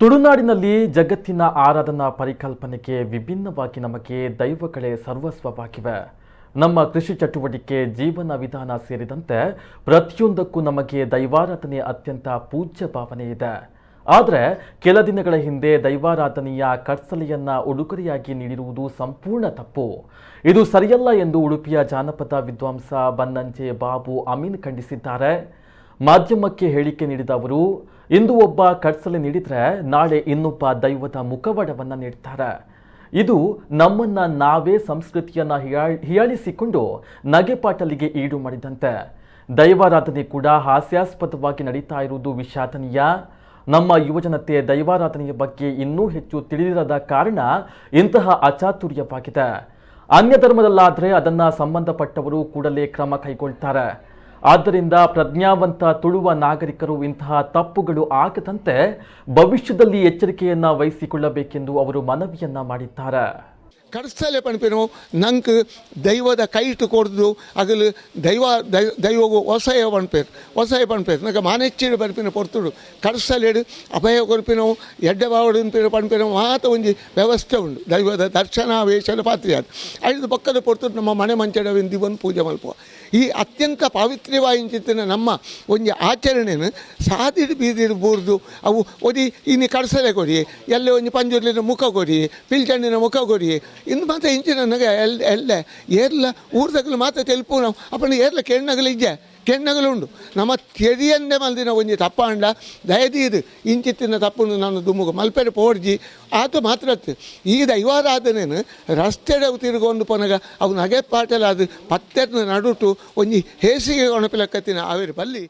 ತುಳುನಾಡಿನಲ್ಲಿ ಜಗತ್ತಿನ ಆರಾಧನಾ ಪರಿಕಲ್ಪನೆಗೆ ವಿಭಿನ್ನವಾಗಿ ನಮಗೆ ದೈವಗಳೇ ಸರ್ವಸ್ವವಾಗಿವೆ. ನಮ್ಮ ಕೃಷಿ ಚಟುವಟಿಕೆ, ಜೀವನ ವಿಧಾನ ಸೇರಿದಂತೆ ಪ್ರತಿಯೊಂದಕ್ಕೂ ನಮಗೆ ದೈವಾರಾಧನೆ ಅತ್ಯಂತ ಪೂಜ್ಯ ಭಾವನೆ ಇದೆ. ಆದರೆ ಕೆಲ ದಿನಗಳ ಹಿಂದೆ ದೈವಾರಾಧನೆಯ ಕಟ್ಸಲೆಯನ್ನ ಉಡುಗೊರೆಯಾಗಿ ನೀಡಿರುವುದು ಸಂಪೂರ್ಣ ತಪ್ಪು. ಇದು ಸರಿಯಲ್ಲ ಎಂದು ಉಡುಪಿಯ ಜಾನಪದ ವಿದ್ವಾಂಸ ಬನ್ನಂಜೆ ಬಾಬು ಅಮೀನ್ ಖಂಡಿಸಿದ್ದಾರೆ. ಮಾಧ್ಯಮಕ್ಕೆ ಹೇಳಿಕೆ ನೀಡಿದ ಅವರು, ಇಂದು ಒಬ್ಬ ಕಟ್ಸಲೆ ನೀಡಿದರೆ ನಾಳೆ ಇನ್ನೊಬ್ಬ ದೈವದ ಮುಖವಾಡವನ್ನು ನೀಡ್ತಾರೆ. ಇದು ನಮ್ಮನ್ನ ನಾವೇ ಸಂಸ್ಕೃತಿಯನ್ನ ಹೀಯಾಳಿಸಿಕೊಂಡು ನಗೆಪಾಟಲಿಗೆ ಈಡು ಮಾಡಿದಂತೆ. ದೈವಾರಾಧನೆ ಕೂಡ ಹಾಸ್ಯಾಸ್ಪದವಾಗಿ ನಡೀತಾ ಇರುವುದು ವಿಷಾದನೀಯ. ನಮ್ಮ ಯುವಜನತೆ ದೈವಾರಾಧನೆಯ ಬಗ್ಗೆ ಇನ್ನೂ ಹೆಚ್ಚು ತಿಳಿದಿರದ ಕಾರಣ ಇಂತಹ ಅಚಾತುರ್ಯವಾಗಿದೆ. ಅನ್ಯ ಧರ್ಮದಲ್ಲಾದರೆ ಅದನ್ನ ಸಂಬಂಧಪಟ್ಟವರು ಕೂಡಲೇ ಕ್ರಮ ಕೈಗೊಳ್ತಾರೆ. ಆದ್ದರಿಂದ ಪ್ರಜ್ಞಾವಂತ ತುಳುವ ನಾಗರಿಕರು ಇಂತಹ ತಪ್ಪುಗಳು ಆಗದಂತೆ ಭವಿಷ್ಯದಲ್ಲಿ ಎಚ್ಚರಿಕೆಯನ್ನ ವಹಿಸಿಕೊಳ್ಳಬೇಕೆಂದು ಅವರು ಮನವಿಯನ್ನ ಮಾಡಿದ್ದಾರೆ. ಕಡ್ಸಲೆ ಪಣಿಪೇನು ನಂಗೆ ದೈವದ ಕೈ ಇಟ್ಟು ಕೊಡ್ದು ಅಗಲು ದೈವಗೂ ಹೊಸಯ ಪಣ್ಪೇರು ನಂಗೆ ಮಾನೆಚ್ಚಿಡು ಪಣಿಪಿನ ಪೊರ್ತುಡು ಕಡ್ಸಲೆಡು ಅಭಯ ಕೊರ್ಪಿನೋ ಎಡ್ಡೆ ಬಾವಡು ಪಣಿಪೇನೋ ಮಾತ ಒಂಜಿ ವ್ಯವಸ್ಥೆ ಉಂಡು. ದೈವದ ದರ್ಶನ ವೇಷದ ಪಾತ್ರೆಯಾದ ಐದು ಪಕ್ಕದ ಪೊರ್ತುಡು ನಮ್ಮ ಮನೆ ಮಂಚಡವೆಂದು ಬಂದು ಪೂಜೆ ಮಲ್ಪುವ ಈ ಅತ್ಯಂತ ಪಾವಿತ್ರ್ಯವಾಯಿನ ನಮ್ಮ ಒಂದು ಆಚರಣೆಯನ್ನು ಸಾದಿಡು ಬೀದಿಡು ಬೂರ್ದು ಅವು ಒದಿ ಇನ್ನು ಕಡ್ಸಲೆ ಕೊಡಿ, ಎಲ್ಲೇ ಒಂದು ಪಂಜುರ್ಲಿನ ಮುಖ ಕೊಡಿ, ಪಿಲ್ಚಣ್ಣಿನ ಮುಖ ಕೊಡಿ, ಇನ್ನು ಮಾತ್ರ ಇಂಚಿನ ನನಗೆ ಎಲ್ಲ ಏರ್ಲ ಊರ್ದಗಲು ಮಾತ್ರ ತೆಲುಪು ನಾವು ಅಪ್ಪನ ಏರ್ಲ ಕೆಣ್ಣಗಲು ಇಜ್ಜೆ ಕೆಣ್ಣಗಲುಂಡು ನಮ್ಮ ತೆರಿಯಂದೆ ಮಲ್ದಿನ ಒಂಜಿ ತಪ್ಪಾಂಡ ದಯದೀದು ಇಂಚಿತ್ತಿನ ತಪ್ಪನ್ನು ನಾನು ದುಮ್ಮುಗ ಮಲ್ಪೆಡೆ ಪೋಡ್ಜಿ ಆತು ಮಾತ್ರ ಈ ದೈವಾರಾಧನೆಯನ್ನು ರಸ್ತೆಡೆ ತಿರುಗೊಂಡು ಪೊನಗ ಅವು ನಗೆ ಪಾಟೆಲ್ಲ ಅದು ಪತ್ತೆರ್ನ ನಡುಟು ಒಂಜಿ ಹೇಸಿಗೆ ಒಣಪಿಲಕ್ಕತ್ತಿನ ಆವೇರಿ ಬಲ್ಲಿ